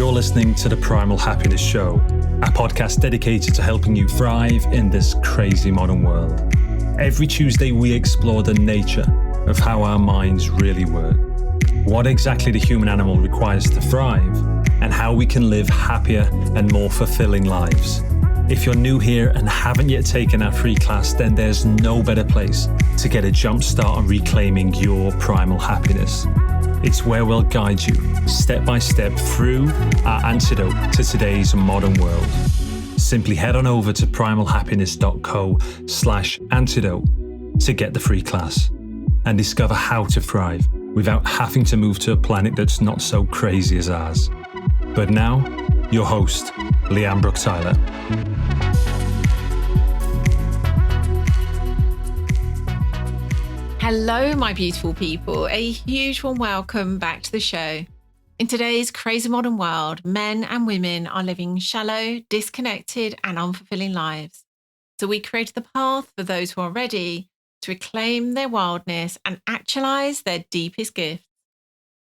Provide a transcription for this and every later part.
You're listening to the Primal Happiness Show, a podcast dedicated to helping you thrive in this crazy modern world. Every Tuesday, we explore the nature of how our minds really work, what exactly the human animal requires to thrive, and how we can live happier and more fulfilling lives. If you're new here and haven't yet taken our free class, then there's no better place to get a jump start on reclaiming your primal happiness. It's where we'll guide you step by step through our antidote to today's modern world. Simply head on over to primalhappiness.co/antidote to get the free class and discover how to thrive without having to move to a planet that's not so crazy as ours. But now, your host, Leanne Brooke-Tyler. Hello, my beautiful people. A huge warm welcome back to the show. In today's crazy modern world, men and women are living shallow, disconnected, and unfulfilling lives. So we created the path for those who are ready to reclaim their wildness and actualize their deepest gifts.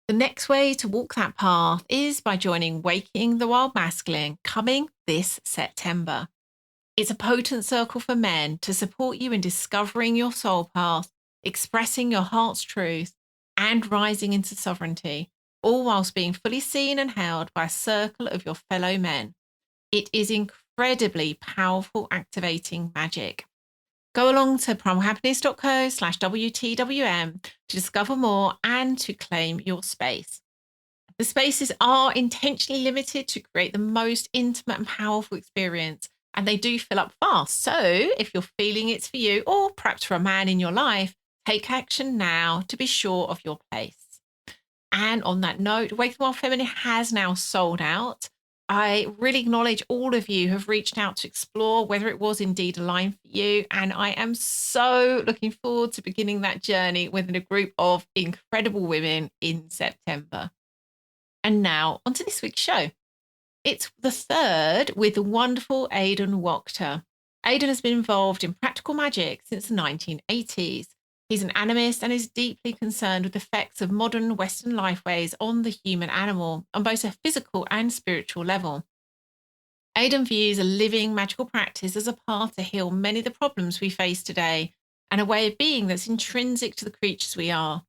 The next way to walk that path is by joining Waking the Wild Masculine, coming this September. It's a potent circle for men to support you in discovering your soul path, expressing your heart's truth, and rising into sovereignty, all whilst being fully seen and held by a circle of your fellow men. It is incredibly powerful, activating magic. Go along to primalhappiness.co/WTWM to discover more and to claim your space. The spaces are intentionally limited to create the most intimate and powerful experience, and they do fill up fast. So if you're feeling it's for you, or perhaps for a man in your life, take action now to be sure of your place. And on that note, Wake the Wild Feminine has now sold out. I really acknowledge all of you who have reached out to explore whether it was indeed aligned for you. And I am so looking forward to beginning that journey with a group of incredible women in September. And now onto this week's show. It's the third with the wonderful Aidan Wachter. Aidan has been involved in practical magic since the 1980s. He's an animist and is deeply concerned with the effects of modern Western lifeways on the human animal on both a physical and spiritual level. Aidan views a living magical practice as a path to heal many of the problems we face today and a way of being that's intrinsic to the creatures we are.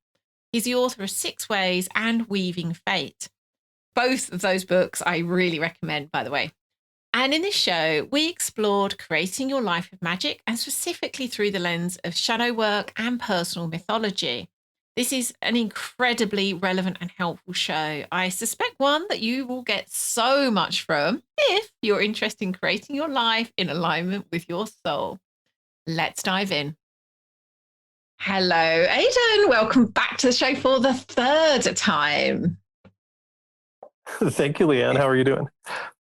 He's the author of 6 Ways and Weaving Fate. Both of those books I really recommend, by the way. And in this show, we explored creating your life with magic, and specifically through the lens of shadow work and personal mythology. This is an incredibly relevant and helpful show. I suspect one that you will get so much from if you're interested in creating your life in alignment with your soul. Let's dive in. Hello, Aidan. Welcome back to the show for the third time. Thank you, Leanne. How are you doing?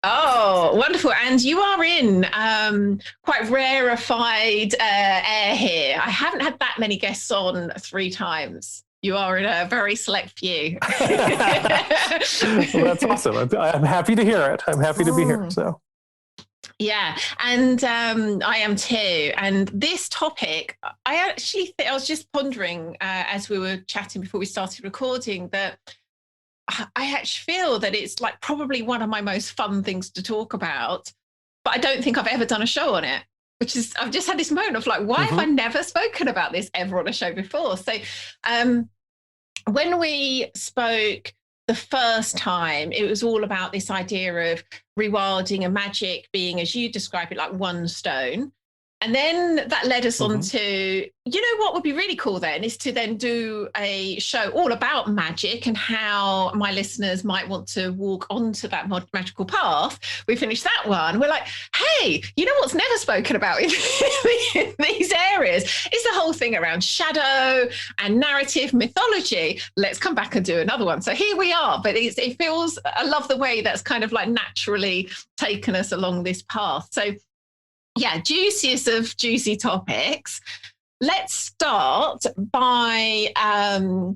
Oh, wonderful. And you are in quite rarefied air here. I haven't had that many guests on 3 times. You are in a very select few. Well, that's awesome. I'm happy to hear it. I'm happy to be here. So, yeah, and I am too. And this topic, I was just pondering as we were chatting before we started recording that I actually feel that it's like probably one of my most fun things to talk about, but I don't think I've ever done a show on it, which is, I've just had this moment of like, why have I never spoken about this ever on a show before? So when we spoke the first time, it was all about this idea of rewilding and magic being, as you describe it, like one stone. And then that led us on to, you know, what would be really cool then is to then do a show all about magic and how my listeners might want to walk onto that magical path. We finished that one. We're like, hey, you know what's never spoken about in these areas is the whole thing around shadow and narrative mythology. Let's come back and do another one. So here we are. But it feels, I love the way that's kind of like naturally taken us along this path. So yeah, juiciest of juicy topics. Let's start by, I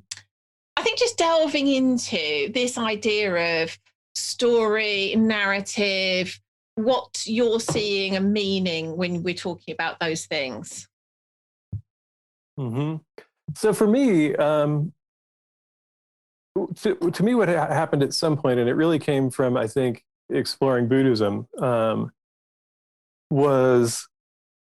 think, just delving into this idea of story, narrative, what you're seeing and meaning when we're talking about those things. So for me, to me, what happened at some point, and it really came from, I think, exploring Buddhism, was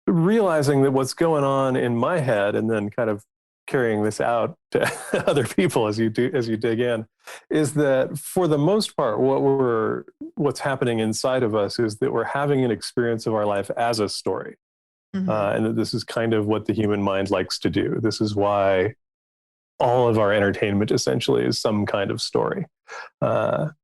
realizing that what's going on in my head, and then kind of carrying this out to other people as you dig in, is that for the most part, what's happening inside of us is that we're having an experience of our life as a story. And that this is kind of what the human mind likes to do. This is why all of our entertainment essentially is some kind of story, and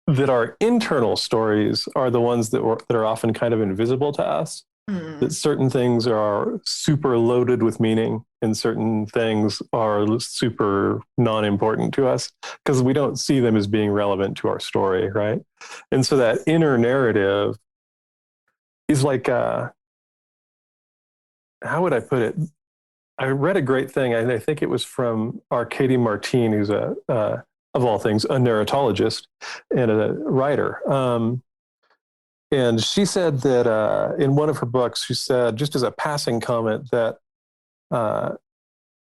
that our internal stories are the ones that are often kind of invisible to us. That certain things are super loaded with meaning and certain things are super non-important to us because we don't see them as being relevant to our story, right? And so that inner narrative is like, how would I put it? I read a great thing, and I think it was from Arcady Martin, who's of all things, a narratologist and a writer. And she said that in one of her books, she said, just as a passing comment, that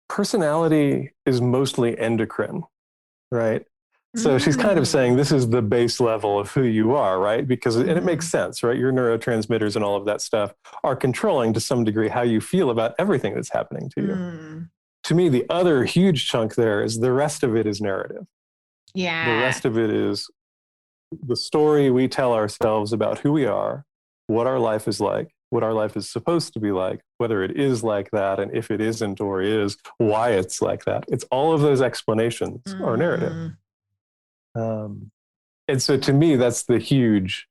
personality is mostly endocrine, right? So she's kind of saying this is the base level of who you are, right? Because, and it makes sense, right? Your neurotransmitters and all of that stuff are controlling to some degree how you feel about everything that's happening to you. To me, the other huge chunk there is the rest of it is narrative. Yeah. The rest of it is the story we tell ourselves about who we are, what our life is like, what our life is supposed to be like, whether it is like that, and if it isn't or is, why it's like that. It's all of those explanations are narrative. And so to me, that's the huge,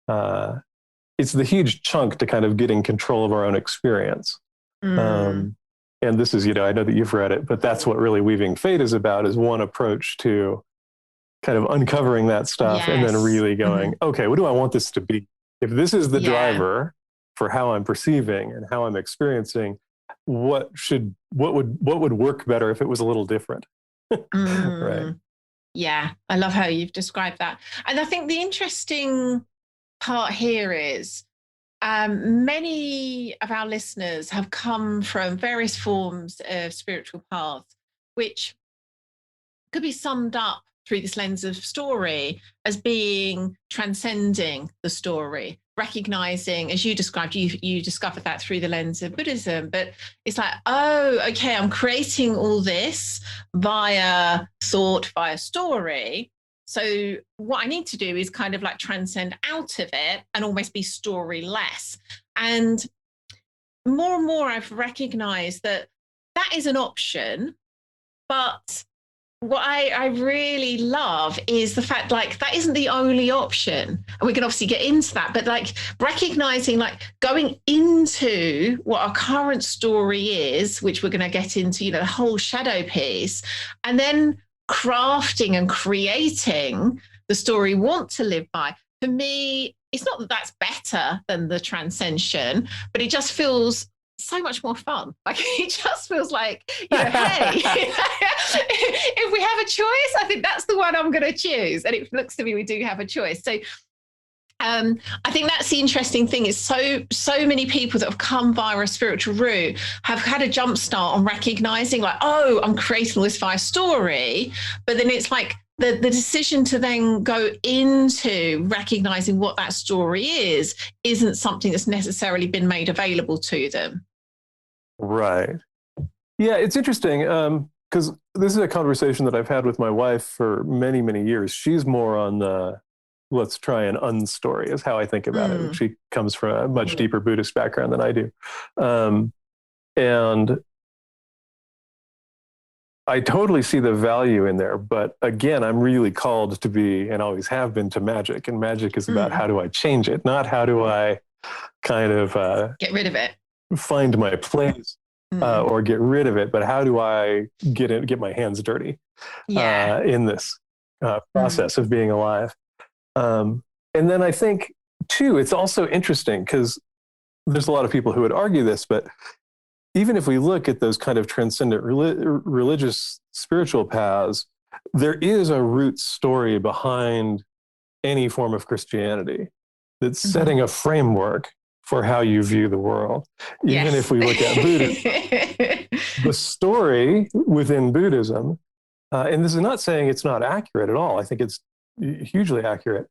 it's the huge chunk to kind of getting control of our own experience. And this is, I know that you've read it, but that's what really Weaving Fate is about, is one approach to kind of uncovering that stuff and then really going, okay, what do I want this to be? If this is the driver for how I'm perceiving and how I'm experiencing, what would work better if it was a little different? Right. Yeah, I love how you've described that. And I think the interesting part here is many of our listeners have come from various forms of spiritual paths, which could be summed up through this lens of story as being transcending the story, recognizing, as you described, you discovered that through the lens of Buddhism, but it's like, oh, okay, I'm creating all this via thought, via story. So what I need to do is kind of like transcend out of it and almost be storyless. And more I've recognized that is an option, but what I really love is the fact, like, that isn't the only option. And we can obviously get into that, but like recognizing, like, going into what our current story is, which we're going to get into, the whole shadow piece, and then crafting and creating the story we want to live by. For me, it's not that that's better than the transcension, but it just feels so much more fun. Like, it just feels like, hey, if we have a choice, I think that's the one I'm going to choose. And it looks to me we do have a choice. So I think that's the interesting thing, is so many people that have come via a spiritual route have had a jump start on recognizing, like, oh, I'm creating this via story. But then it's like the decision to then go into recognizing what that story isn't something that's necessarily been made available to them. Right. Yeah, it's interesting because this is a conversation that I've had with my wife for many, many years. She's more on the let's try and unstory is how I think about it. She comes from a much deeper Buddhist background than I do. And I totally see the value in there. But again, I'm really called to be, and always have been, to magic. And magic is about how do I change it, not how do I kind of get rid of it, find my place or get rid of it, but how do I get my hands dirty in this process of being alive. And then I think, too, it's also interesting because there's a lot of people who would argue this, but even if we look at those kind of transcendent religious spiritual paths, there is a root story behind any form of Christianity that's setting a framework for how you view the world. Even if we look at Buddhism, the story within Buddhism, and this is not saying it's not accurate at all, I think it's hugely accurate,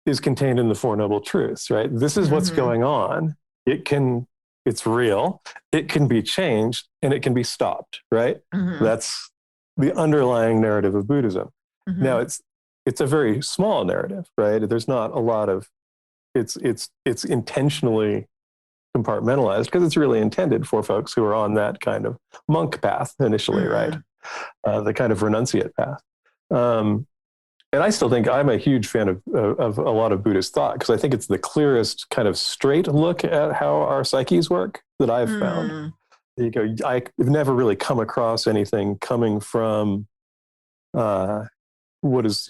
is contained in the Four Noble Truths, right? This is what's going on. It's real, it can be changed, and it can be stopped, right? That's the underlying narrative of Buddhism. Now it's a very small narrative, right? There's not a lot of, it's intentionally compartmentalized because it's really intended for folks who are on that kind of monk path initially, right? The kind of renunciate path. And I still think I'm a huge fan of a lot of Buddhist thought, because I think it's the clearest kind of straight look at how our psyches work that I've found. You go, I've never really come across anything coming from what is,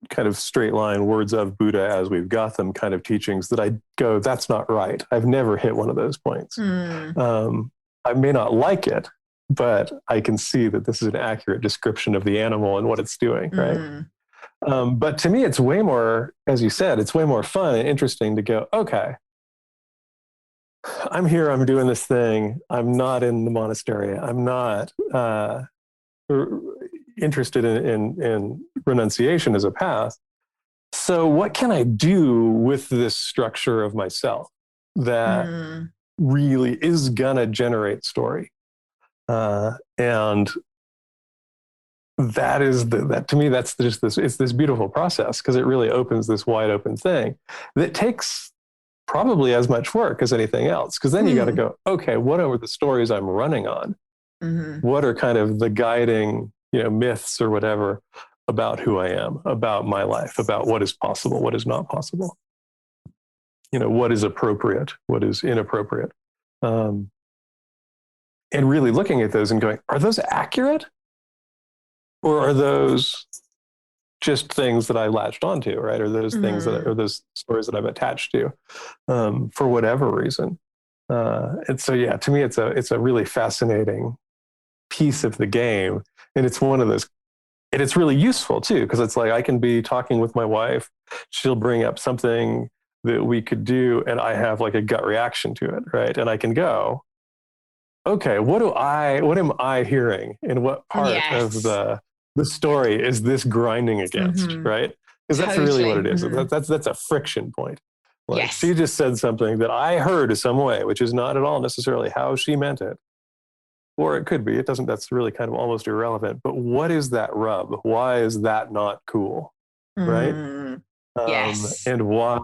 kind of straight line words of Buddha as we've got them kind of teachings that I go, that's not right. I've never hit one of those points. I may not like it, but I can see that this is an accurate description of the animal and what it's doing, right? But to me, it's way more, as you said, it's way more fun and interesting to go, okay, I'm here, I'm doing this thing, I'm not in the monastery, I'm not interested in renunciation as a path. So what can I do with this structure of myself that really is gonna generate story? And that is that to me, that's just this, it's this beautiful process, because it really opens this wide open thing that takes probably as much work as anything else. Because then you got to go, okay, what are the stories I'm running on? What are kind of the guiding, myths or whatever about who I am, about my life, about what is possible, what is not possible, what is appropriate, what is inappropriate. And really looking at those and going, are those accurate? Or are those just things that I latched onto, right? Or those things or those stories that I've attached to for whatever reason. And so, yeah, to me, it's a really fascinating piece of the game. And it's one of those, and it's really useful too, because it's like I can be talking with my wife, she'll bring up something that we could do, and I have like a gut reaction to it, right? And I can go, okay, what am I hearing? And what part of the story is this grinding against, right? Because that's really what it is. That's a friction point. Like she just said something that I heard some way, which is not at all necessarily how she meant it. Or it could be, it doesn't, that's really kind of almost irrelevant. But what is that rub? Why is that not cool? Right? And why,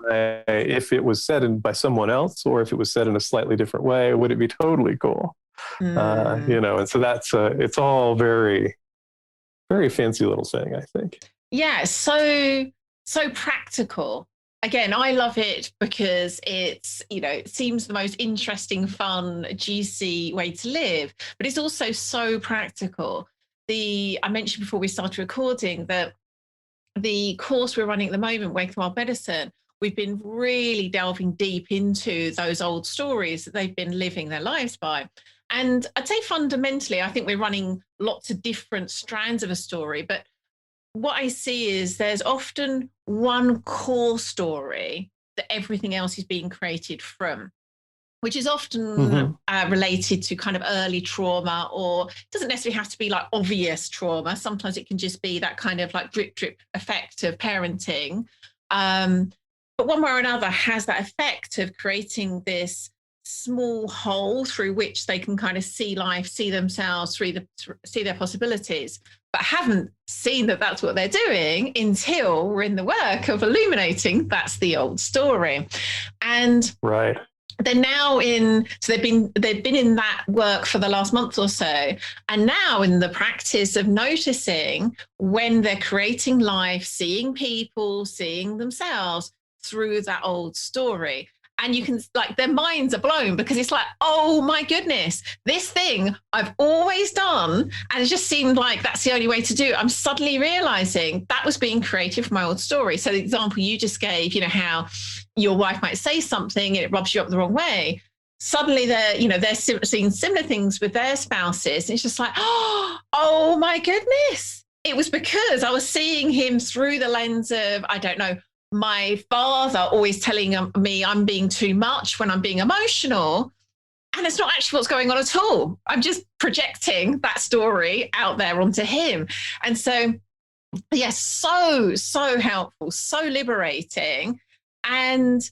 if it was said by someone else, or if it was said in a slightly different way, would it be totally cool? And so that's, it's all very, very fancy little saying, I think. Yeah, so practical. Again, I love it because it's, it seems the most interesting, fun, juicy way to live, but it's also so practical. I mentioned before we started recording that the course we're running at the moment, Wake Wild Medicine, we've been really delving deep into those old stories that they've been living their lives by. And I'd say fundamentally, I think we're running lots of different strands of a story, but what I see is there's often one core story that everything else is being created from, which is often related to kind of early trauma, or it doesn't necessarily have to be like obvious trauma. Sometimes it can just be that kind of like drip effect of parenting. But one way or another has that effect of creating this small hole through which they can kind of see life, see themselves, see their possibilities, but haven't seen that that's what they're doing until we're in the work of illuminating that's the old story. And they're now they've been in that work for the last month or so, and now in the practice of noticing when they're creating life, seeing people, seeing themselves through that old story. And you can, like, their minds are blown, because it's like, oh my goodness, this thing I've always done, and it just seemed like that's the only way to do it. I'm suddenly realizing that was being created from my old story. So the example you just gave, how your wife might say something and it rubs you up the wrong way. Suddenly they're seeing similar things with their spouses. And it's just like, oh my goodness. It was because I was seeing him through the lens of, I don't know, my father always telling me I'm being too much when I'm being emotional. And it's not actually what's going on at all. I'm just projecting that story out there onto him. And so, yes, so helpful, so liberating. And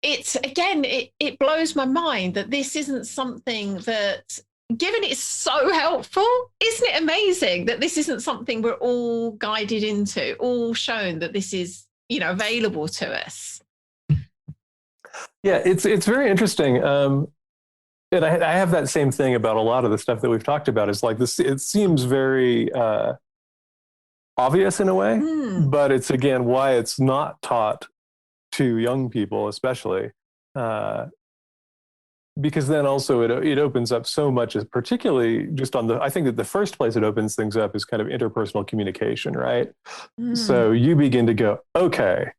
it's, again, it blows my mind that this isn't something that, given it's so helpful, isn't it amazing that this isn't something we're all guided into, all shown that this is, available to us? Yeah, it's very interesting. And I have that same thing about a lot of the stuff that we've talked about. Is like this, it seems very obvious in a way, but it's, again, why it's not taught to young people, especially, because then also it opens up so much, particularly just on I think that the first place it opens things up is kind of interpersonal communication, right? So you begin to go, okay,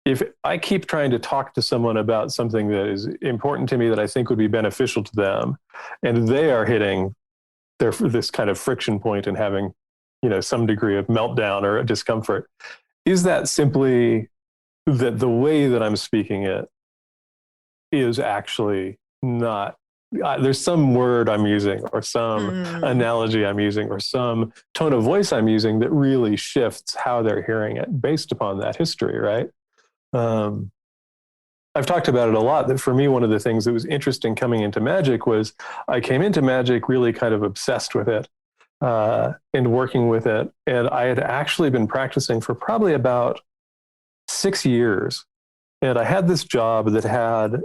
if I keep trying to talk to someone about something that is important to me that I think would be beneficial to them, and they are hitting this kind of friction point and having, some degree of meltdown or discomfort, is that simply that the way that I'm speaking it is actually not, there's some word I'm using or some analogy I'm using or some tone of voice I'm using that really shifts how they're hearing it based upon that history, right? I've talked about it a lot, that for me, one of the things that was interesting coming into magic was I came into magic really kind of obsessed with it and working with it. And I had actually been practicing for probably about 6 years. And I had this job that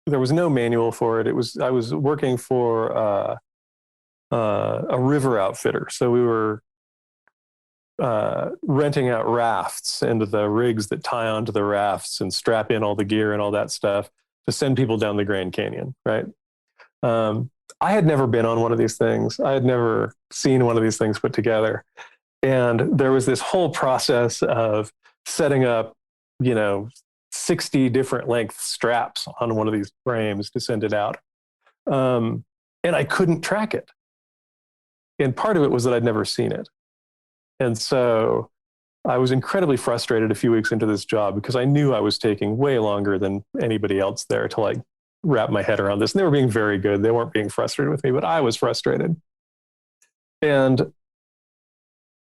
there was no manual for it. I was working for a river outfitter. So we were renting out rafts and the rigs that tie onto the rafts and strap in all the gear and all that stuff to send people down the Grand Canyon, right? I had never been on one of these things. I had never seen one of these things put together. And there was this whole process of setting up, 60 different length straps on one of these frames to send it out. And I couldn't track it. And part of it was that I'd never seen it. And so I was incredibly frustrated a few weeks into this job because I knew I was taking way longer than anybody else there to wrap my head around this. And they were being very good. They weren't being frustrated with me, but I was frustrated. And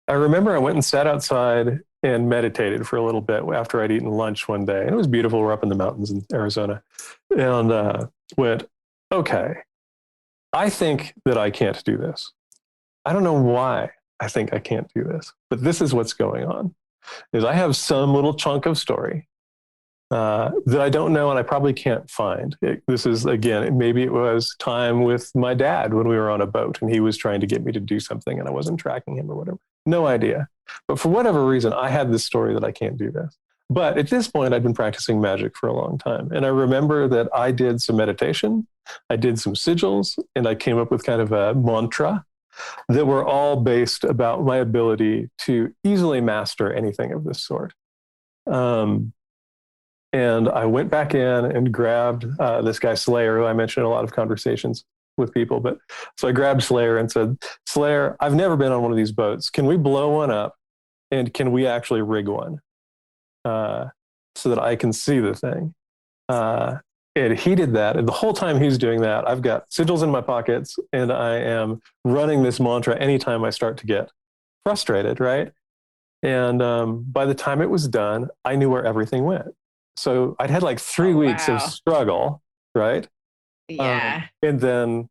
I remember I went and sat outside and meditated for a little bit after I'd eaten lunch one day. And it was beautiful. We're up in the mountains in Arizona. And went, okay, I think that I can't do this. I don't know why I think I can't do this, but this is what's going on. Is I have some little chunk of story that I don't know and I probably can't find. This is, again, maybe it was time with my dad when we were on a boat and he was trying to get me to do something and I wasn't tracking him or whatever. No idea. But for whatever reason, I had this story that I can't do this. But at this point, I'd been practicing magic for a long time. And I remember that I did some meditation, I did some sigils, and I came up with kind of a mantra that were all based about my ability to easily master anything of this sort. And I went back in and grabbed this guy Slayer, who I mentioned in a lot of conversations with people. But so I grabbed Slayer and said, Slayer, I've never been on one of these boats. Can we blow one up? And can we actually rig one so that I can see the thing? And he did that. And the whole time he's doing that, I've got sigils in my pockets and I am running this mantra anytime I start to get frustrated, right? And by the time it was done, I knew where everything went. So I'd had like 3 weeks of struggle, right? Yeah. And then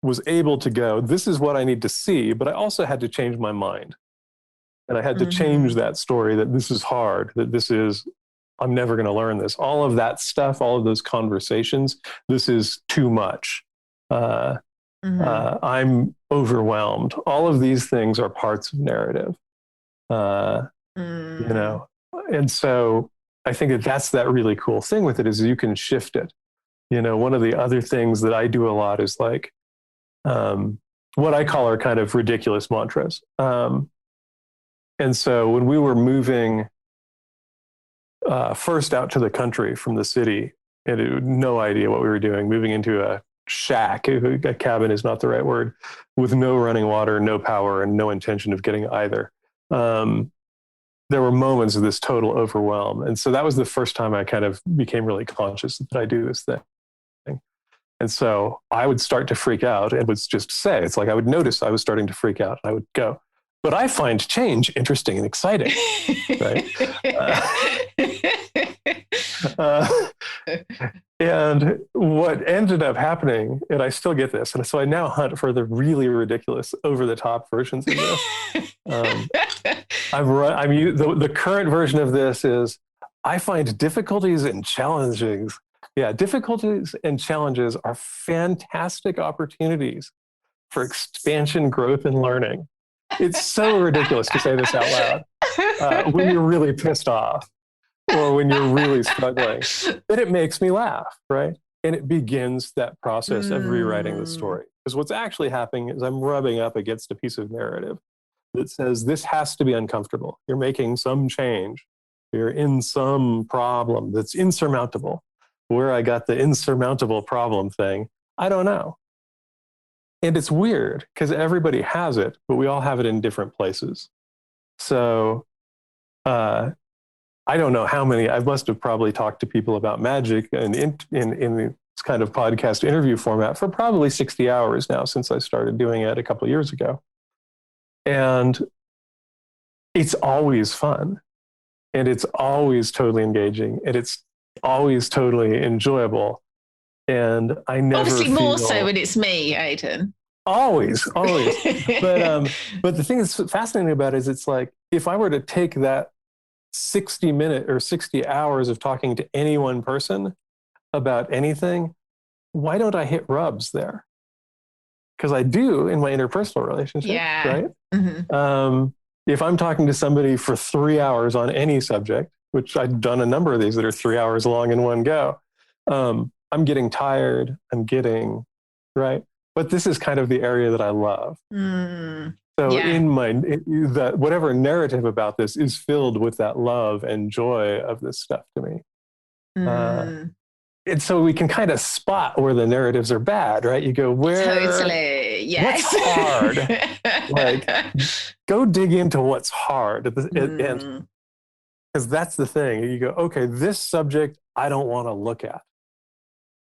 was able to go, this is what I need to see, but I also had to change my mind. And I had to change that story that this is hard, that this is, I'm never going to learn this. All of that stuff, all of those conversations, this is too much. I'm overwhelmed. All of these things are parts of narrative, you know? And so I think that that's that really cool thing with it is you can shift it. You know, one of the other things that I do a lot is like what I call are kind of ridiculous mantras. And so when we were moving first out to the country from the city, and it had no idea what we were doing, moving into a shack, a cabin is not the right word, with no running water, no power, and no intention of getting either. there were moments of this total overwhelm. And so that was the first time I kind of became really conscious that I do this thing. And so I would start to freak out and would just say, it's like I would notice I was starting to freak out. I would go, but I find change interesting and exciting, right? And what ended up happening, and I still get this, and so I now hunt for the really ridiculous, over-the-top versions of this. The current version of this is, I find difficulties and challenges. Yeah, difficulties and challenges are fantastic opportunities for expansion, growth, and learning. It's so ridiculous to say this out loud when you're really pissed off or when you're really struggling. But it makes me laugh, right? And it begins that process of rewriting the story. Because what's actually happening is I'm rubbing up against a piece of narrative that says this has to be uncomfortable. You're making some change. You're in some problem that's insurmountable. Where I got the insurmountable problem thing, I don't know. And it's weird because everybody has it, but we all have it in different places. So I don't know how many, I must have probably talked to people about magic and in this kind of podcast interview format for probably 60 hours now since I started doing it a couple of years ago. And it's always fun. And it's always totally engaging. And it's always totally enjoyable. And I never obviously more so when it's me, Aidan. Always. But the thing that's fascinating about it is it's like, if I were to take that 60-minute or 60 hours of talking to any one person about anything, why don't I hit rubs there? Because I do in my interpersonal relationship, right? Mm-hmm. If I'm talking to somebody for 3 hours on any subject, which I've done a number of these that are 3 hours long in one go, I'm getting tired, right? But this is kind of the area that I love. So that whatever narrative about this is filled with that love and joy of this stuff to me. And so we can kind of spot where the narratives are bad, right? You go, totally, yes. What's hard? Like, go dig into what's hard. And because that's the thing. You go, okay, this subject I don't want to look at,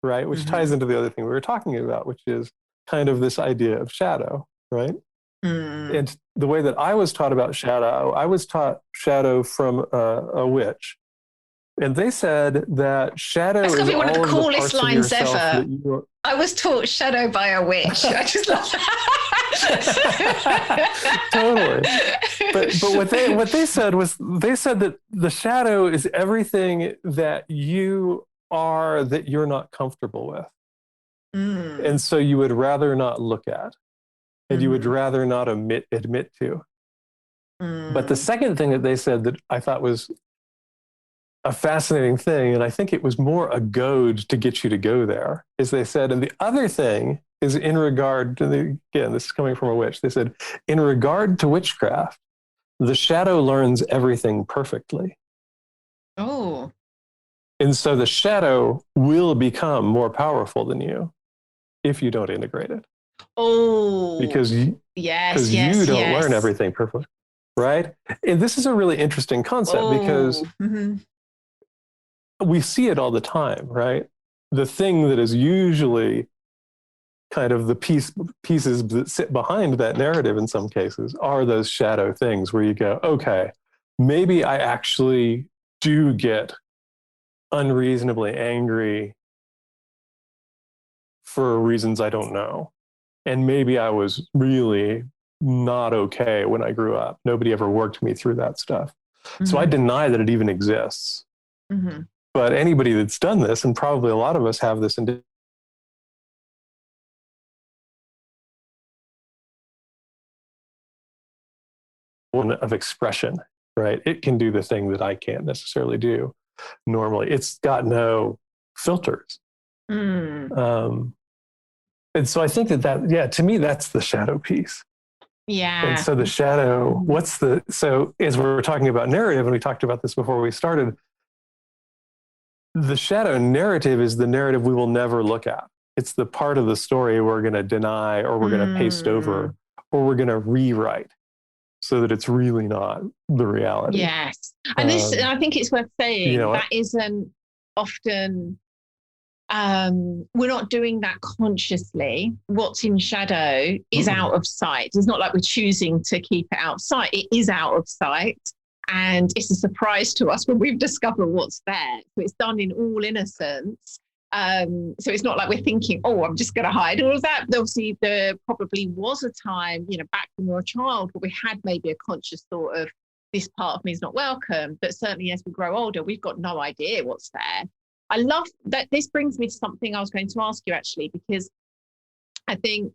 right? Which ties into the other thing we were talking about, which is kind of this idea of shadow, right? And the way that I was taught about shadow, I was taught shadow from a witch. And they said that shadow is one all of the coolest of lines ever. I was taught shadow by a witch. I just love that. Totally. But what they said was, they said that the shadow is everything that you are that you're not comfortable with. And so you would rather not look at, and you would rather not admit to. But the second thing that they said that I thought was a fascinating thing, and I think it was more a goad to get you to go there, is they said, and the other thing is in regard to again, this is coming from a witch, they said, in regard to witchcraft, the shadow learns everything perfectly. Oh. And so the shadow will become more powerful than you if you don't integrate it. Oh. Because you don't learn everything perfectly, right? And this is a really interesting concept because we see it all the time, right? The thing that is usually kind of the pieces that sit behind that narrative in some cases are those shadow things where you go, okay, maybe I actually do get unreasonably angry for reasons I don't know. And maybe I was really not okay when I grew up. Nobody ever worked me through that stuff. So I deny that it even exists. But anybody that's done this, and probably a lot of us have this of expression, right? It can do the thing that I can't necessarily do normally. It's got no filters. And so I think that, to me, that's the shadow piece. Yeah. And so the shadow, so as we're talking about narrative, and we talked about this before we started, the shadow narrative is the narrative we will never look at. It's the part of the story we're going to deny, or we're going to paste over, or we're going to rewrite. so that it's really not the reality. Yes. And this, I think it's worth saying, that isn't often, we're not doing that consciously. What's in shadow is out of sight. It's not like we're choosing to keep it out of sight. It is out of sight. And it's a surprise to us when we've discovered what's there. So it's done in all innocence. So it's not like we're thinking, oh, I'm just going to hide all of that. Obviously, there probably was a time, back when we were a child, where we had maybe a conscious thought of this part of me is not welcome. But certainly as we grow older, we've got no idea what's there. I love that. This brings me to something I was going to ask you, actually, because I think,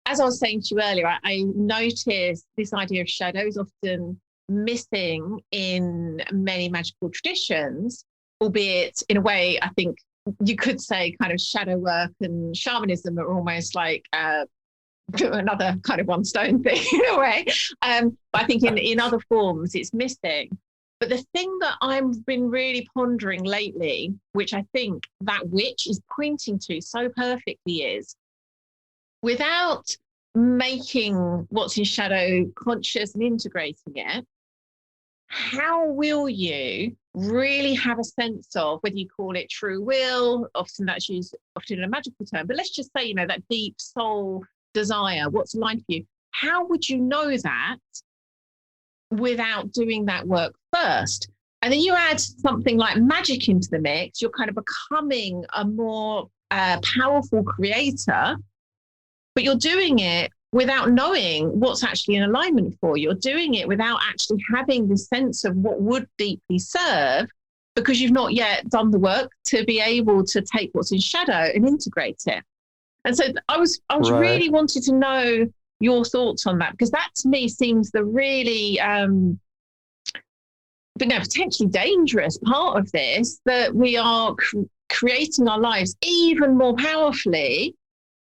as I was saying to you earlier, I noticed this idea of shadow is often missing in many magical traditions, albeit in a way, I think you could say kind of shadow work and shamanism are almost like another kind of one stone thing in a way. But I think in other forms it's missing. But the thing that I've been really pondering lately, which I think that witch is pointing to so perfectly, is without making what's in shadow conscious and integrating it, how will you really have a sense of, whether you call it true will, often that's used often in a magical term, but let's just say, that deep soul desire, what's aligned for you, how would you know that without doing that work first? And then you add something like magic into the mix, you're kind of becoming a more powerful creator, but you're doing it without knowing what's actually in alignment for you. You're doing it without actually having the sense of what would deeply serve, because you've not yet done the work to be able to take what's in shadow and integrate it. And so I was really wanted to know your thoughts on that, because that to me seems the really potentially dangerous part of this, that we are creating our lives even more powerfully,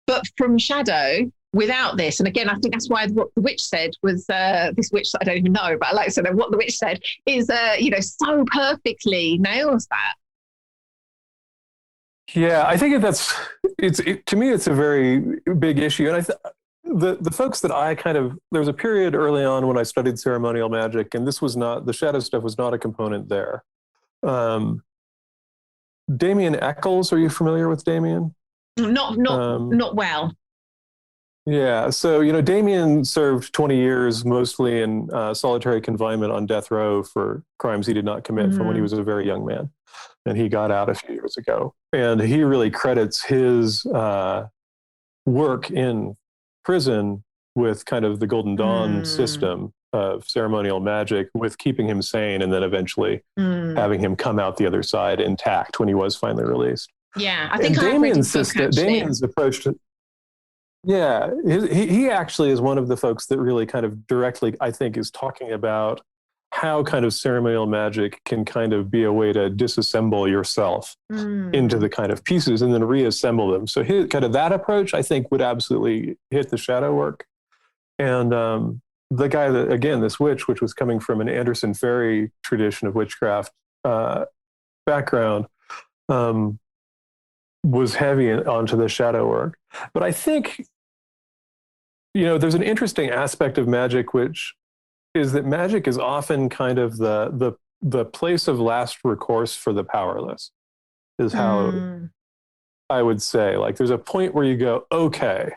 but from shadow, without this. And again, I think that's why what the witch said was, this witch that I don't even know, but I like to know what the witch said is, so perfectly nails that. Yeah, I think to me, it's a very big issue. And the folks that there was a period early on when I studied ceremonial magic, and this was not, the shadow stuff was not a component there. Damien Eccles, are you familiar with Damien? Not well. Yeah, so Damien served 20 years mostly in solitary confinement on death row for crimes he did not commit from when he was a very young man, and he got out a few years ago. And he really credits his work in prison with kind of the Golden Dawn system of ceremonial magic, with keeping him sane and then eventually having him come out the other side intact when he was finally released. Yeah, I think Damien's approach to, yeah, he actually is one of the folks that really kind of directly, I think, is talking about how kind of ceremonial magic can kind of be a way to disassemble yourself into the kind of pieces and then reassemble them. So his kind of that approach, I think, would absolutely hit the shadow work. And the guy that, again, this witch, which was coming from an Anderson Ferry tradition of witchcraft background, was heavy onto the shadow work. But I think, there's an interesting aspect of magic, which is that magic is often kind of the place of last recourse for the powerless, is how I would say. Like, there's a point where you go, okay,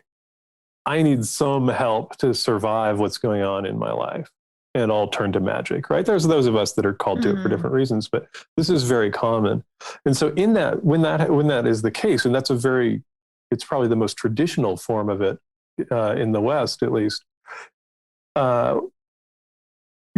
I need some help to survive what's going on in my life, and I'll turn to magic, right? There's those of us that are called to it for different reasons, but this is very common. And so in that, when that is the case, and it's probably the most traditional form of it in the West, at least,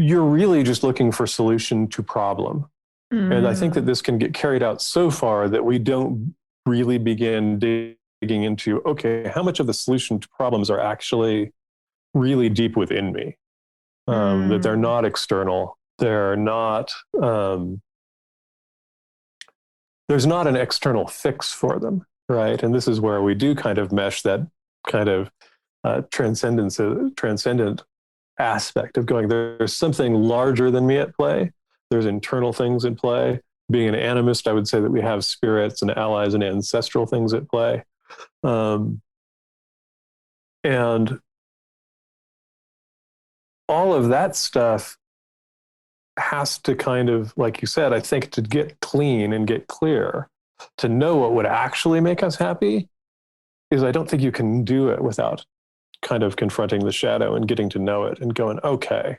you're really just looking for solution to problem. And I think that this can get carried out so far that we don't really begin digging into, okay, how much of the solution to problems are actually really deep within me? That they're not external. They're not, there's not an external fix for them, right? And this is where we do kind of mesh that kind of transcendent aspect of going, there's something larger than me at play. There's internal things in play. Being an animist, I would say that we have spirits and allies and ancestral things at play. And all of that stuff has to kind of, like you said, I think to get clean and get clear, to know what would actually make us happy, is I don't think you can do it without kind of confronting the shadow and getting to know it and going, okay.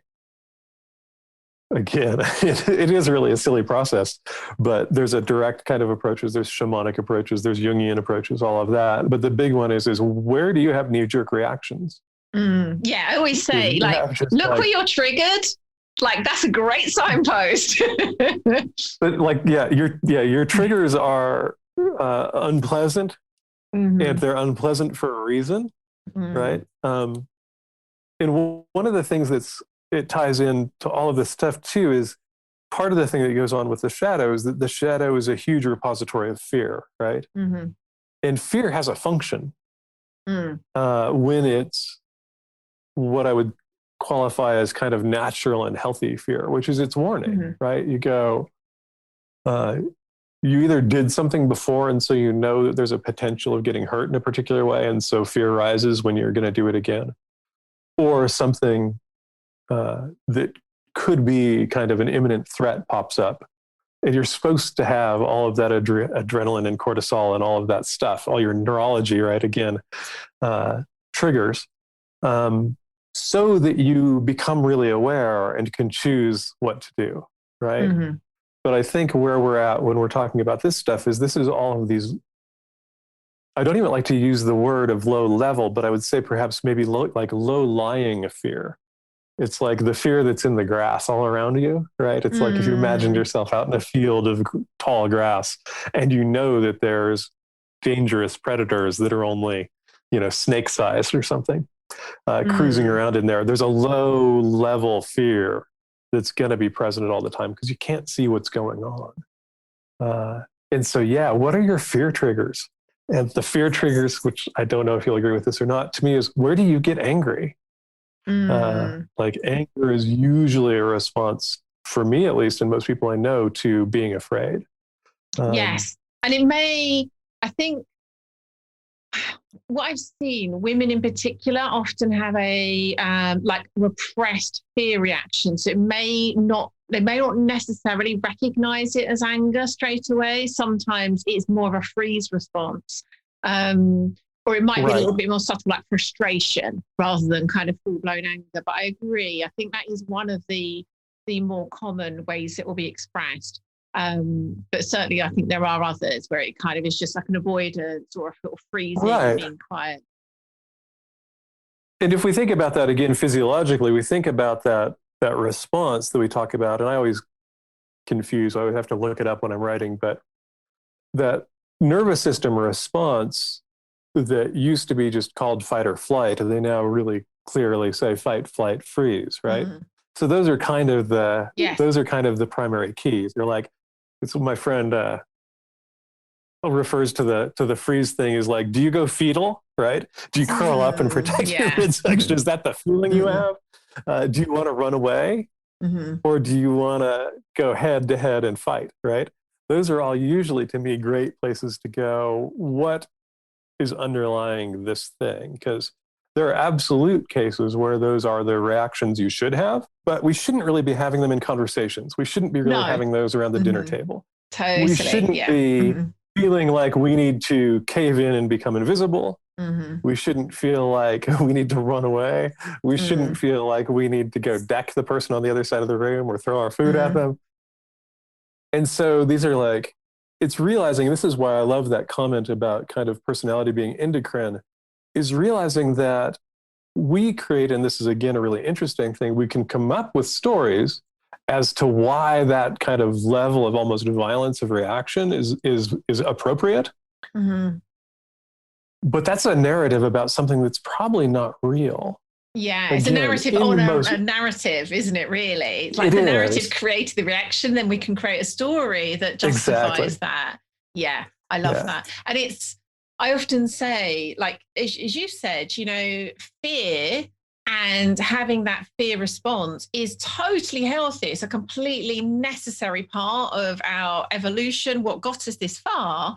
Again, it is really a silly process, but there's a direct kind of approaches. There's shamanic approaches. There's Jungian approaches, all of that. But the big one is where do you have knee-jerk reactions? Yeah, I always say, look where you're triggered. Like, that's a great signpost. But like, your triggers are unpleasant, and they're unpleasant for a reason, right? And one of the things it ties in to all of this stuff too is part of the thing that goes on with the shadow is that the shadow is a huge repository of fear, right? And fear has a function when it's what I would qualify as kind of natural and healthy fear, which is its warning, right? You go, you either did something before, and so you know that there's a potential of getting hurt in a particular way, and so fear rises when you're going to do it again, or something that could be kind of an imminent threat pops up, and you're supposed to have all of that adrenaline and cortisol and all of that stuff, all your neurology, right? Again, triggers, so that you become really aware and can choose what to do, right? But I think where we're at when we're talking about this stuff is all of these, I don't even like to use the word of low level, but I would say perhaps maybe low lying fear. It's like the fear that's in the grass all around you, right? It's like if you imagined yourself out in a field of tall grass and you know that there's dangerous predators that are only, snake sized or something, cruising around in there. There's a low level fear that's going to be present at all the time because you can't see what's going on. And so, what are your fear triggers? And the fear triggers, which I don't know if you'll agree with this or not, to me is, where do you get angry? Like, anger is usually a response, for me at least, and most people I know, to being afraid. Yes. And it may, I think, what I've seen, women in particular often have a repressed fear reaction. So they may not necessarily recognize it as anger straight away. Sometimes it's more of a freeze response. Or it might be a little bit more subtle, like frustration, rather than kind of full-blown anger. But I agree. I think that is one of the more common ways it will be expressed. But certainly I think there are others where it kind of is just like an avoidance or a sort of freezing and being quiet. And if we think about that again physiologically, we think about that response that we talk about, and I always confuse, I would have to look it up when I'm writing, but that nervous system response that used to be just called fight or flight, and they now really clearly say fight, flight, freeze, right? So those are kind of the primary keys. You're like, it's what my friend refers to the freeze thing is like, do you go fetal, right? Do you curl up and protect your midsection? Is that the feeling you have? Do you want to run away? Or do you want to go head to head and fight, right? Those are all usually, to me, great places to go. What is underlying this thing? Because there are absolute cases where those are the reactions you should have, but we shouldn't really be having them in conversations. We shouldn't be really having those around the dinner table. Totally. We shouldn't be feeling like we need to cave in and become invisible. We shouldn't feel like we need to run away. We shouldn't feel like we need to go deck the person on the other side of the room or throw our food at them. And so these are like, it's realizing, this is why I love that comment about kind of personality being endocrine, is realizing that we create, and this is again a really interesting thing, we can come up with stories as to why that kind of level of almost violence of reaction is appropriate. But that's a narrative about something that's probably not real. Yeah, it's a narrative on a narrative, isn't it, really? It's like the narrative created the reaction, then we can create a story that justifies that. Yeah, I love that. And I often say, like, as you said, fear and having that fear response is totally healthy. It's a completely necessary part of our evolution, what got us this far.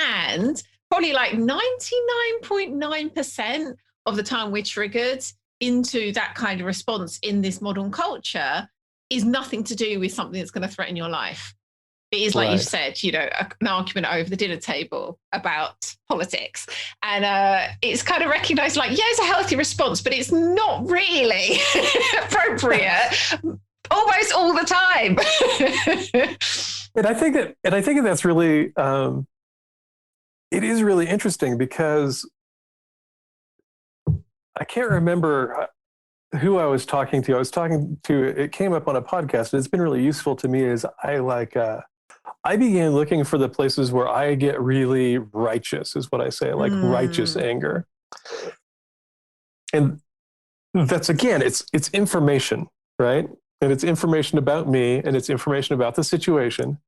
And probably like 99.9% of the time we're triggered, into that kind of response in this modern culture is nothing to do with something that's going to threaten your life. It is, like you said, you know, an argument over the dinner table about politics. And it's kind of recognized like, yeah, it's a healthy response, but it's not really appropriate almost all the time. And I think that's really, it is really interesting because I can't remember who I was talking to. It came up on a podcast, and it's been really useful to me as I began looking for the places where I get really righteous, is what I say, like righteous anger. And that's, again, it's information, right? And it's information about me, and it's information about the situation.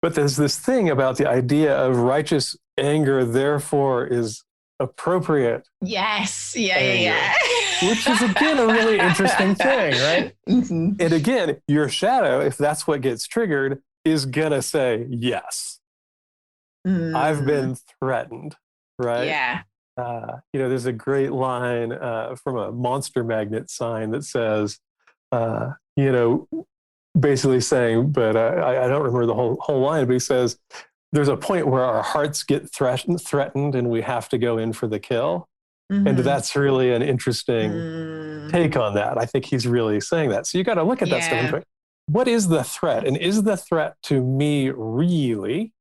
But there's this thing about the idea of righteous anger, therefore, is appropriate. Yes. Yeah. Which is, again, a really interesting thing, right? Mm-hmm. And again, your shadow, if that's what gets triggered, is going to say, yes, I've been threatened, right? Yeah. You know, there's a great line from a Monster Magnet sign that says, you know, basically saying, but I don't remember the whole line, but he says, there's a point where our hearts get threatened and we have to go in for the kill. Mm-hmm. And that's really an interesting take on that. I think he's really saying that. So you got to look at that stuff and think, what is the threat? And is the threat to me really,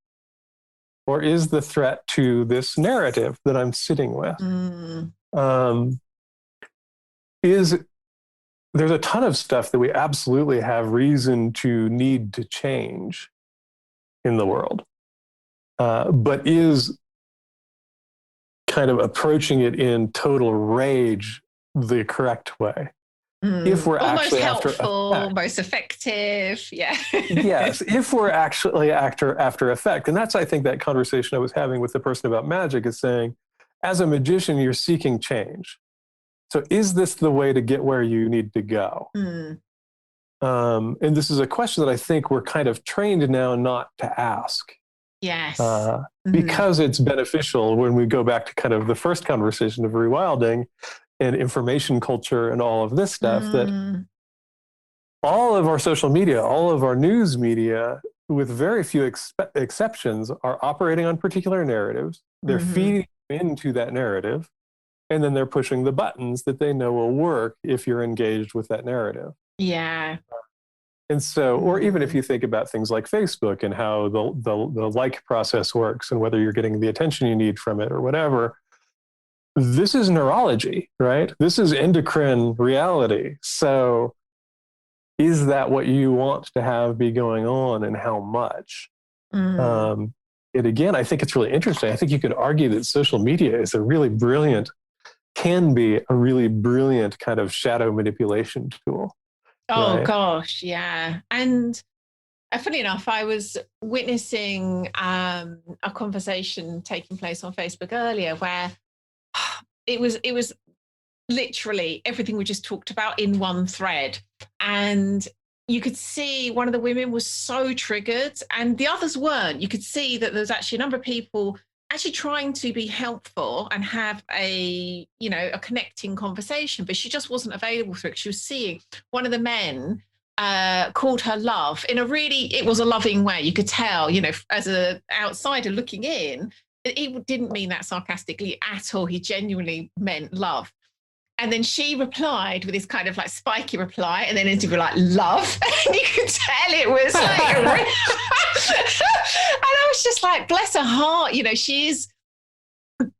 or is the threat to this narrative that I'm sitting with? There's a ton of stuff that we absolutely have reason to need to change in the world, but is kind of approaching it in total rage the correct way? If we're almost actually helpful, most effective, yes, if we're actually after effect. And that's, I think, that conversation I was having with the person about magic is saying, as a magician, you're seeking change. So is this the way to get where you need to go? And this is a question that I think we're kind of trained now not to ask. Yes. Because it's beneficial when we go back to kind of the first conversation of rewilding and information culture and all of this stuff, that all of our social media, all of our news media, with very few exceptions, are operating on particular narratives. They're feeding into that narrative, and then they're pushing the buttons that they know will work if you're engaged with that narrative. Yeah. And so, or even if you think about things like Facebook and how the like process works and whether you're getting the attention you need from it or whatever, this is neurology, right? This is endocrine reality. So is that what you want to have be going on, and how much? And again, I think it's really interesting. I think you could argue that social media is can be a really brilliant kind of shadow manipulation tool. Oh, right? Gosh, yeah. And funny enough, I was witnessing a conversation taking place on Facebook earlier where it was literally everything we just talked about in one thread. And you could see one of the women was so triggered and the others weren't. You could see that there's actually a number of people actually trying to be helpful and have a connecting conversation, but she just wasn't available for it. She was seeing one of the men called her love in it was a loving way. You could tell, as an outsider looking in, it didn't mean that sarcastically at all. He genuinely meant love. And then she replied with this kind of like spiky reply, and then into like love. And you could tell it was like, and I was just like, bless her heart,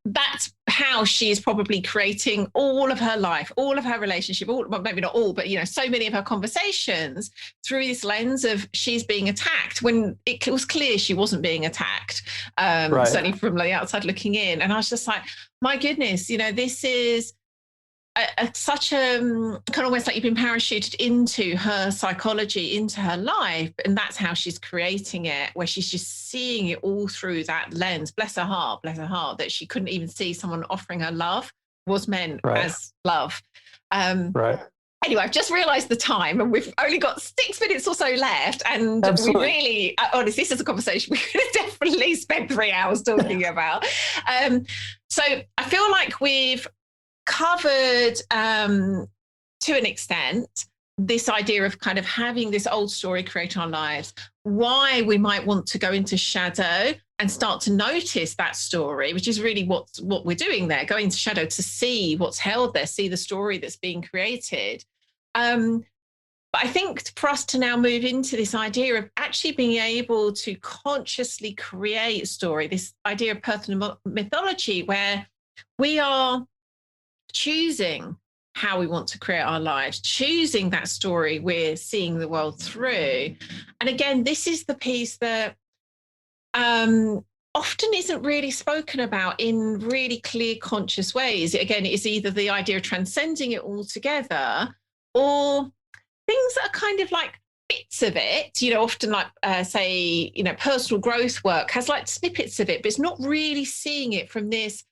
that's how she's probably creating all of her life, all of her relationship, well, maybe not all, but so many of her conversations through this lens of she's being attacked when it was clear she wasn't being attacked, right. Certainly from the outside looking in. And I was just like, my goodness, this is such a kind of almost like you've been parachuted into her psychology, into her life, and that's how she's creating it, where she's just seeing it all through that lens. Bless her heart, that she couldn't even see someone offering her love was meant as love. Right. Anyway, I've just realised the time, and we've only got 6 minutes or so left, and Absolutely. We really, honestly, this is a conversation we could have definitely spent 3 hours talking about. So I feel like we've covered to an extent this idea of kind of having this old story create our lives, why we might want to go into shadow and start to notice that story, which is really what we're doing there, going to shadow to see what's held there, see the story that's being created. But I think for us to now move into this idea of actually being able to consciously create a story, this idea of personal mythology, where we are choosing how we want to create our lives, choosing that story we're seeing the world through. And again, this is the piece that often isn't really spoken about in really clear, conscious ways. Again, it's either the idea of transcending it altogether, or things that are kind of like bits of it, often like say, personal growth work has like snippets of it, but it's not really seeing it from this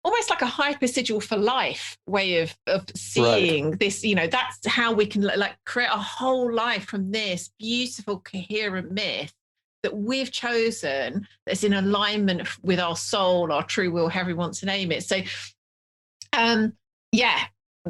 almost like a hypersigil for life way of seeing right. This, that's how we can like create a whole life from this beautiful, coherent myth that we've chosen, that's in alignment with our soul, our true will, however we want to name it. So, yeah.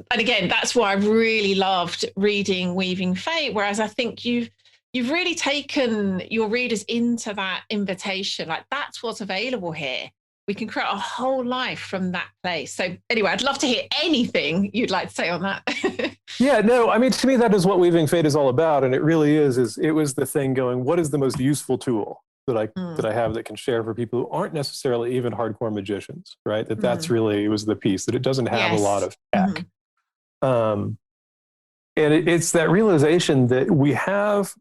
And again, that's why I really loved reading Weaving Fate, whereas I think you've really taken your readers into that invitation. Like, that's what's available here. We can create a whole life from that place. So anyway, I'd love to hear anything you'd like to say on that. Yeah, no, I mean, to me, that is what Weaving Fate is all about. And it really is it was the thing going, what is the most useful tool that I have that can share for people who aren't necessarily even hardcore magicians, right? That's really was the piece, that it doesn't have a lot of tech. And it's that realization that we have,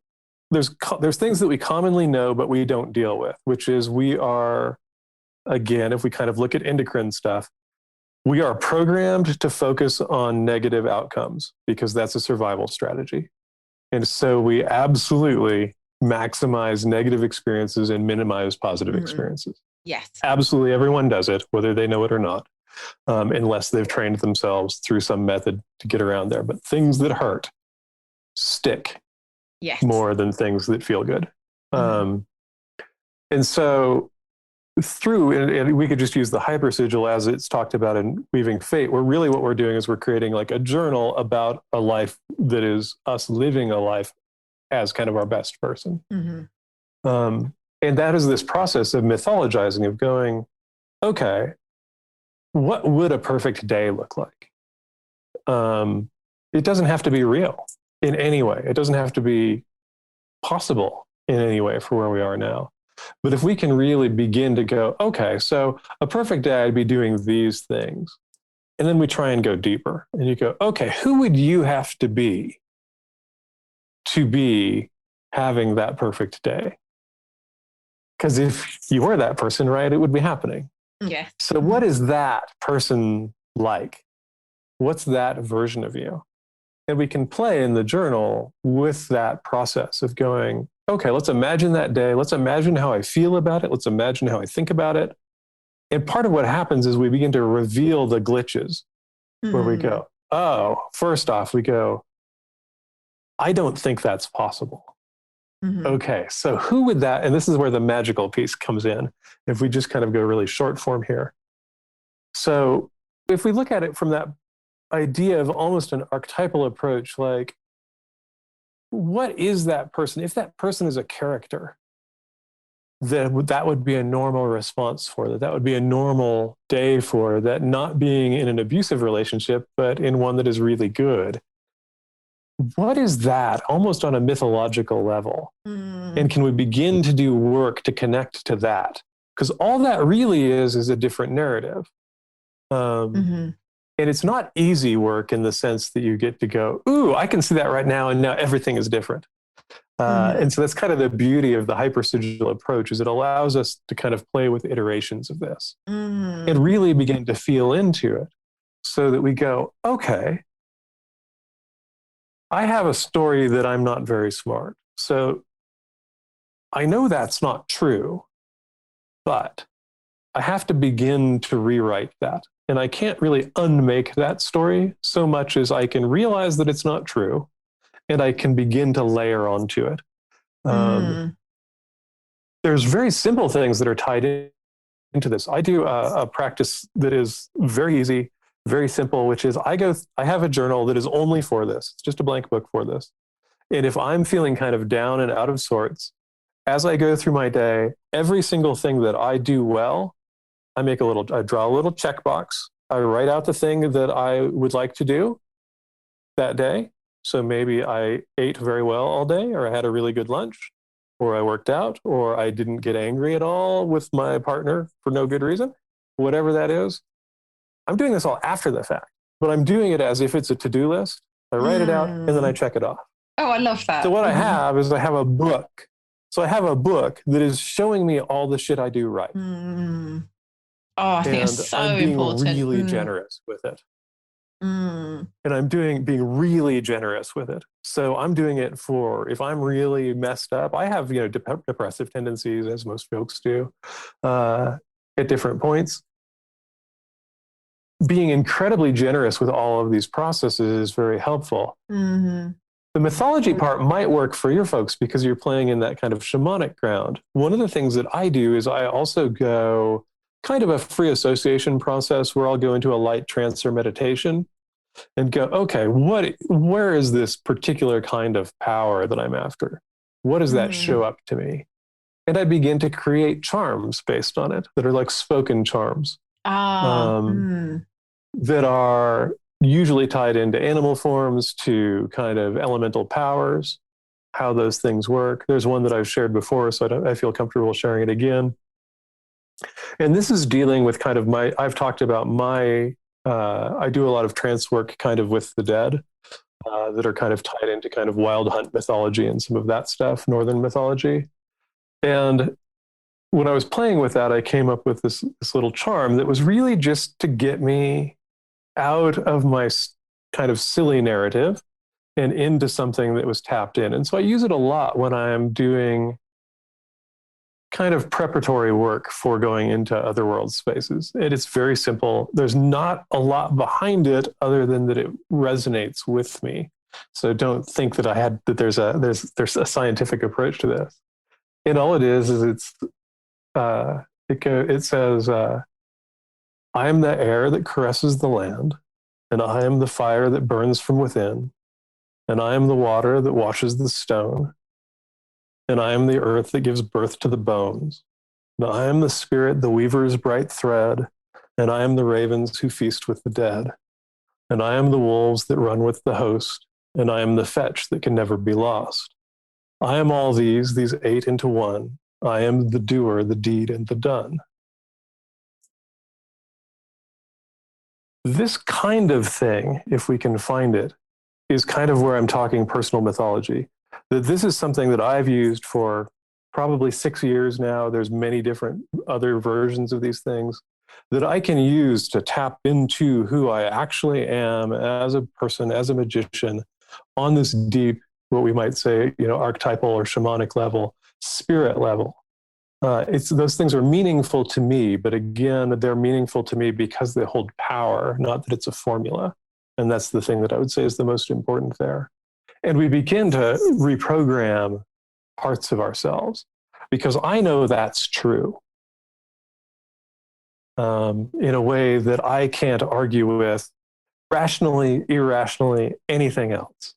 there's things that we commonly know, but we don't deal with, which is we are, again, if we kind of look at endocrine stuff, we are programmed to focus on negative outcomes because that's a survival strategy. And so we absolutely maximize negative experiences and minimize positive experiences. Yes. Absolutely everyone does it, whether they know it or not, unless they've trained themselves through some method to get around there. But things that hurt stick more than things that feel good. And so and we could just use the hypersigil as it's talked about in Weaving Fate, where really what we're doing is we're creating like a journal about a life that is us living a life as kind of our best person. And that is this process of mythologizing, of going, okay, what would a perfect day look like? It doesn't have to be real in any way. It doesn't have to be possible in any way for where we are now. But if we can really begin to go, okay, so a perfect day, I'd be doing these things. And then we try and go deeper. And you go, okay, who would you have to be having that perfect day? Because if you were that person, right, it would be happening. Yeah. So what is that person like? What's that version of you? And we can play in the journal with that process of going, okay, let's imagine that day. Let's imagine how I feel about it. Let's imagine how I think about it. And part of what happens is we begin to reveal the glitches where we go, oh, first off, we go, I don't think that's possible. Okay, so who would that, and this is where the magical piece comes in, if we just kind of go really short form here. So if we look at it from that idea of almost an archetypal approach, like, what is that person? If that person is a character, then that would be a normal response for that. That would be a normal day for that, not being in an abusive relationship, but in one that is really good. What is that almost on a mythological level? And can we begin to do work to connect to that? Because all that really is a different narrative. And it's not easy work in the sense that you get to go, ooh, I can see that right now, and now everything is different. And so that's kind of the beauty of the hypersigil approach, is it allows us to kind of play with iterations of this and really begin to feel into it, so that we go, okay, I have a story that I'm not very smart. So I know that's not true, but I have to begin to rewrite that. And I can't really unmake that story so much as I can realize that it's not true, and I can begin to layer onto it. There's very simple things that are tied into this. I do a practice that is very easy. very simple, which is I have a journal that is only for this. It's just a blank book for this. And if I'm feeling kind of down and out of sorts, as I go through my day, every single thing that I do well, I draw a little checkbox. I write out the thing that I would like to do that day. So maybe I ate very well all day, or I had a really good lunch, or I worked out, or I didn't get angry at all with my partner for no good reason. Whatever that is, I'm doing this all after the fact, but I'm doing it as if it's a to-do list. I write it out and then I check it off. Oh, I love that. So what I have is I have a book. So I have a book that is showing me all the shit I do right. Oh, I think it's so I'm being important. really generous with it. Mm. And I'm being really generous with it. So I'm doing it for, if I'm really messed up, I have, depressive tendencies, as most folks do, at different points. Being incredibly generous with all of these processes is very helpful. Mm-hmm. The mythology part might work for your folks because you're playing in that kind of shamanic ground. One of the things that I do is I also go kind of a free association process where I'll go into a light trance or meditation and go, okay, where is this particular kind of power that I'm after? What does that show up to me? And I begin to create charms based on it that are like spoken charms. That are usually tied into animal forms, to kind of elemental powers, how those things work. There's one that I've shared before, so I feel comfortable sharing it again. And this is dealing with kind of I've talked about I do a lot of trance work kind of with the dead that are kind of tied into kind of wild hunt mythology and some of that stuff, northern mythology. And when I was playing with that, I came up with this little charm that was really just to get me out of my kind of silly narrative and into something that was tapped in. And so I use it a lot when I'm doing kind of preparatory work for going into otherworld spaces. And it's very simple. There's not a lot behind it other than that it resonates with me. So don't think that there's a scientific approach to this. And all it is it says, I am the air that caresses the land, and I am the fire that burns from within, and I am the water that washes the stone, and I am the earth that gives birth to the bones, and I am the spirit, the weaver's bright thread, and I am the ravens who feast with the dead, and I am the wolves that run with the host, and I am the fetch that can never be lost. I am all these 8 into one. I am the doer, the deed, and the done. This kind of thing, if we can find it, is kind of where I'm talking personal mythology. That this is something that I've used for probably 6 years now. There's many different other versions of these things that I can use to tap into who I actually am as a person, as a magician, on this deep, what we might say, archetypal or shamanic level, spirit level. Those things are meaningful to me, but again, they're meaningful to me because they hold power, not that it's a formula. And that's the thing that I would say is the most important there. And we begin to reprogram parts of ourselves because I know that's true in a way that I can't argue with rationally, irrationally, anything else.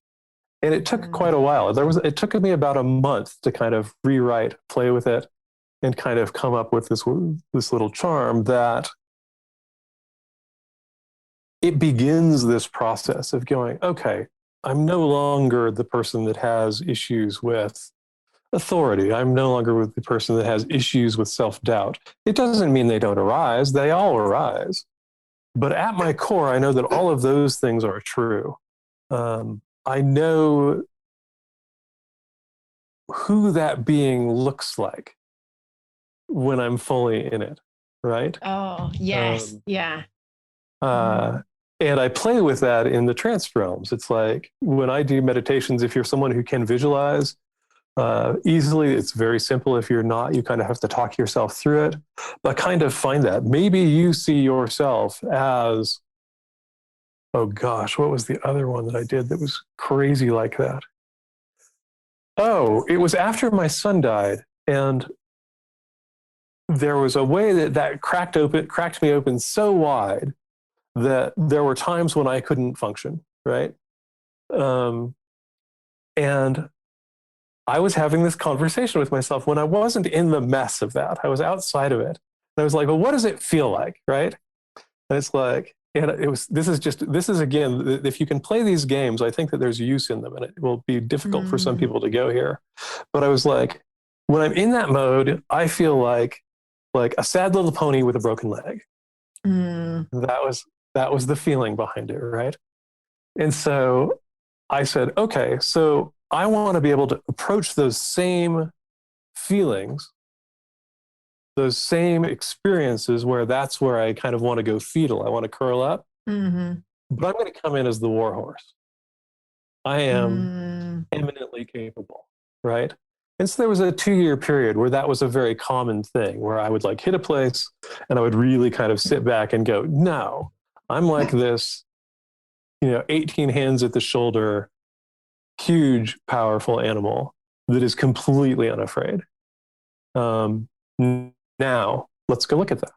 And it took quite a while. It took me about a month to kind of rewrite, play with it, and kind of come up with this little charm that it begins this process of going, okay, I'm no longer the person that has issues with authority. I'm no longer with the person that has issues with self-doubt. It doesn't mean they don't arise. They all arise. But at my core, I know that all of those things are true. I know who that being looks like when I'm fully in it, right? Oh, yes. Yeah. And I play with that in the trance realms. It's like when I do meditations, if you're someone who can visualize easily, it's very simple. If you're not, you kind of have to talk yourself through it, but kind of find that. Maybe you see yourself as, oh gosh, what was the other one that I did that was crazy like that? Oh, it was after my son died, and there was a way that cracked me open so wide that there were times when I couldn't function, right? And I was having this conversation with myself when I wasn't in the mess of that. I was outside of it. And I was like, well, what does it feel like, right? And it's like, and this is again, if you can play these games, I think that there's use in them, and it will be difficult for some people to go here. But I was like, when I'm in that mode, I feel like a sad little pony with a broken leg. That was the feeling behind it, right? And so I said, okay, so I want to be able to approach those same feelings, those same experiences where that's where I kind of want to go fetal. I want to curl up, but I'm going to come in as the warhorse. I am eminently capable, right? And so there was a 2-year period where that was a very common thing, where I would like hit a place and I would really kind of sit back and go, no, I'm like this, 18 hands at the shoulder, huge, powerful animal that is completely unafraid. Now, let's go look at that.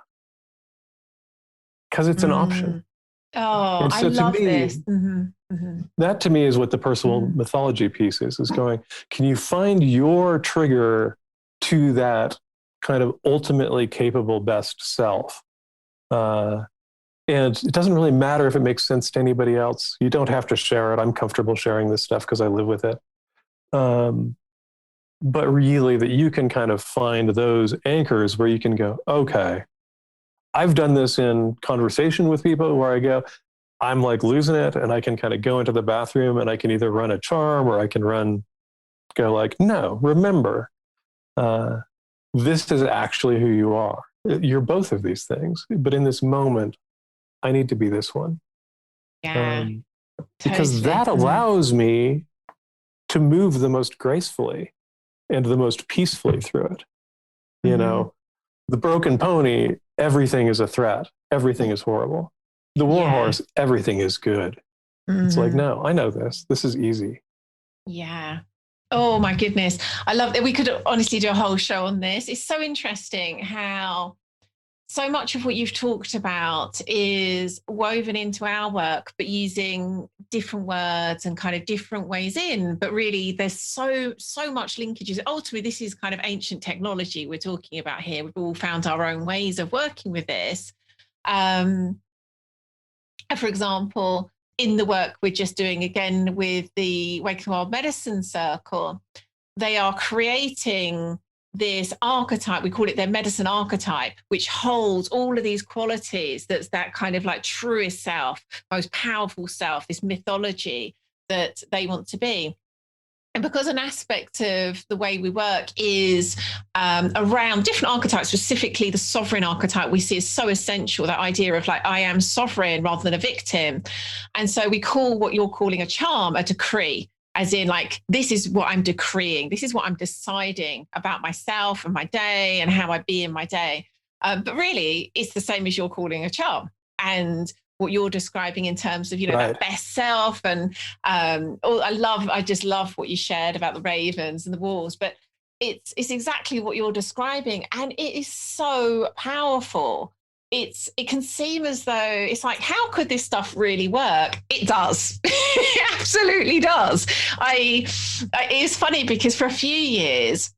Because it's an option. Oh, so I love this. That to me is what the personal mythology piece is going, can you find your trigger to that kind of ultimately capable best self? And it doesn't really matter if it makes sense to anybody else. You don't have to share it. I'm comfortable sharing this stuff because I live with it. But really that you can kind of find those anchors where you can go, okay, I've done this in conversation with people where I go, I'm like losing it, and I can kind of go into the bathroom and I can either run a charm or I can go like, no, remember, this is actually who you are. You're both of these things, but in this moment, I need to be this one. Yeah. Because that allows me to move the most gracefully and the most peacefully through it. The broken pony, everything is a threat. Everything is horrible. The warhorse, everything is good. It's like, no, I know this. This is easy. Yeah. Oh my goodness. I love that. We could honestly do a whole show on this. It's so interesting how so much of what you've talked about is woven into our work, but using different words and kind of different ways in. But really, there's so much linkages. Ultimately, this is kind of ancient technology we're talking about here. We've all found our own ways of working with this. For example, in the work we're just doing again with the Waking Wild Medicine Circle, they are creating this archetype, we call it their medicine archetype, which holds all of these qualities. That's that kind of like truest self, most powerful self, this mythology that they want to be. And because an aspect of the way we work is around different archetypes, specifically the sovereign archetype we see is so essential, that idea of like, I am sovereign rather than a victim. And so we call what you're calling a charm a decree, as in like, this is what I'm decreeing. This is what I'm deciding about myself and my day and how I be in my day. But really, it's the same as you're calling a charm. And what you're describing in terms of, that best self. And I just love what you shared about the ravens and the wolves, but it's exactly what you're describing. And it is so powerful. It can seem as though it's like, how could this stuff really work? It does. It absolutely does. It's funny because for a few years,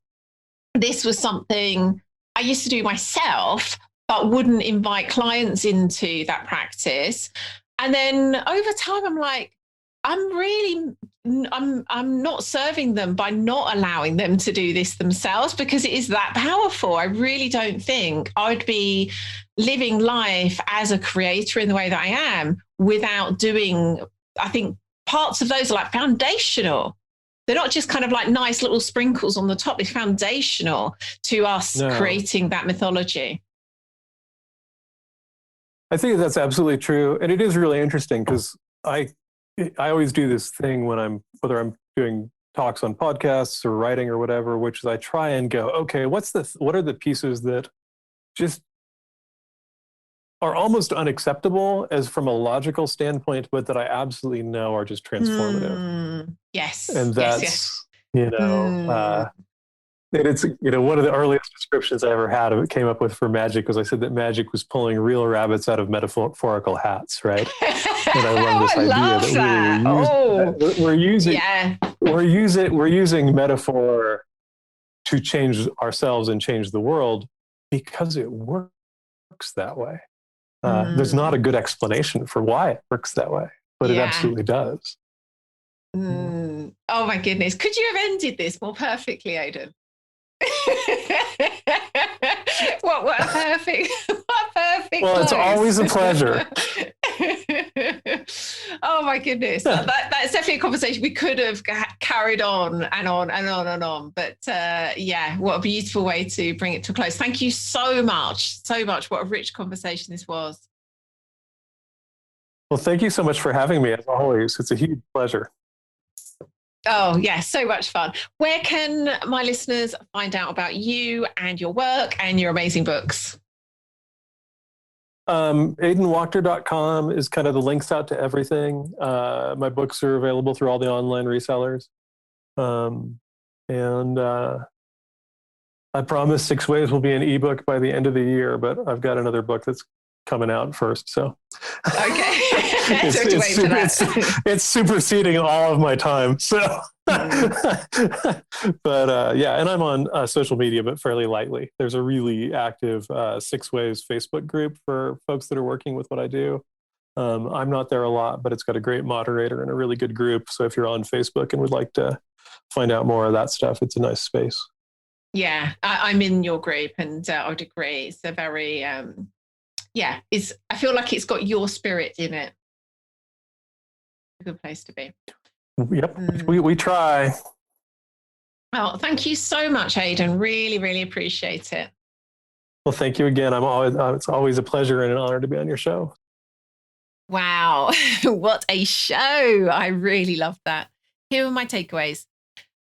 this was something I used to do myself, but wouldn't invite clients into that practice. And then over time, I'm like, I'm not serving them by not allowing them to do this themselves, because it is that powerful. I really don't think I'd be living life as a creator in the way that I am without doing, I think parts of those are like foundational. They're not just kind of like nice little sprinkles on the top. It's foundational to us creating that mythology. I think that's absolutely true. And it is really interesting because I always do this thing when whether I'm doing talks on podcasts or writing or whatever, which is I try and go, okay, what are the pieces that just are almost unacceptable as from a logical standpoint, but that I absolutely know are just transformative. Yes. And that's, And it's, one of the earliest descriptions I ever had of it came up with for magic was I said that magic was pulling real rabbits out of metaphorical hats, right? And I love this idea that we're using metaphor to change ourselves and change the world because it works that way. There's not a good explanation for why it works that way, but it absolutely does. Oh my goodness. Could you have ended this more perfectly, Aidan? what a perfect well, close. It's always a pleasure. Oh my goodness. That's definitely a conversation we could have carried on and on and on and on. But what a beautiful way to bring it to a close. Thank you so much. What a rich conversation this was. Well, thank you so much for having me, as always. It's a huge pleasure. Oh, yeah, so much fun. Where can my listeners find out about you and your work and your amazing books? aidanwachter.com is kind of the links out to everything. My books are available through all the online resellers. I promise 6 Ways will be an ebook by the end of the year, but I've got another book that's coming out first. So okay. It's superseding all of my time. So, but and I'm on social media, but fairly lightly. There's a really active 6 Ways Facebook group for folks that are working with what I do. I'm not there a lot, but it's got a great moderator and a really good group. So if you're on Facebook and would like to find out more of that stuff, it's a nice space. Yeah, I'm in your group, and I would agree. It's a very I feel like it's got your spirit in it. A good place to be. Yep, we try. Oh, thank you so much, Aidan. Really, really appreciate it. Well, thank you again. It's always a pleasure and an honor to be on your show. Wow, what a show. I really loved that. Here are my takeaways.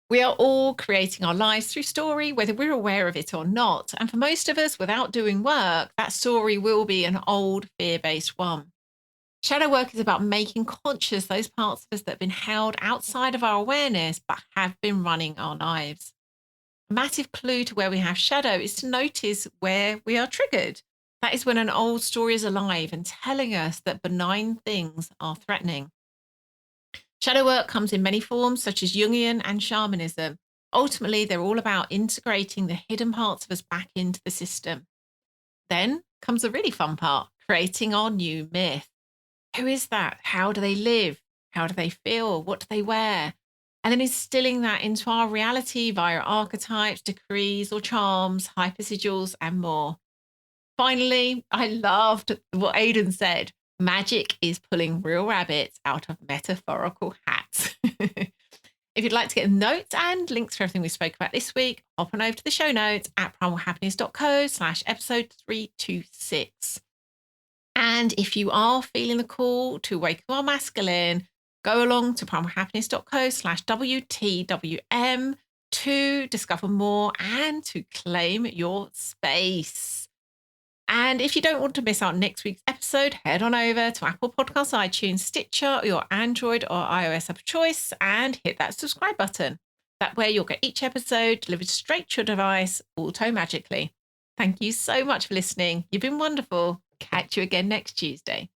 We are all creating our lives through story, whether we're aware of it or not. And for most of us, without doing work, that story will be an old fear-based one. Shadow work is about making conscious those parts of us that have been held outside of our awareness, but have been running our lives. A massive clue to where we have shadow is to notice where we are triggered. That is when an old story is alive and telling us that benign things are threatening. Shadow work comes in many forms, such as Jungian and shamanism. Ultimately, they're all about integrating the hidden parts of us back into the system. Then comes the really fun part, creating our new myth. Who is that? How do they live? How do they feel? What do they wear? And then instilling that into our reality via archetypes, decrees or charms, hypersigils, and more. Finally, I loved what Aidan said. Magic is pulling real rabbits out of metaphorical hats. If you'd like to get notes and links for everything we spoke about this week, hop on over to the show notes at primalhappiness.co/episode 326. And if you are feeling the call to awaken our masculine, go along to primalhappiness.co/WTWM to discover more and to claim your space. And if you don't want to miss out next week's episode, head on over to Apple Podcasts, iTunes, Stitcher, or your Android or iOS app of choice and hit that subscribe button. That way you'll get each episode delivered straight to your device auto-magically. Thank you so much for listening. You've been wonderful. Catch you again next Tuesday.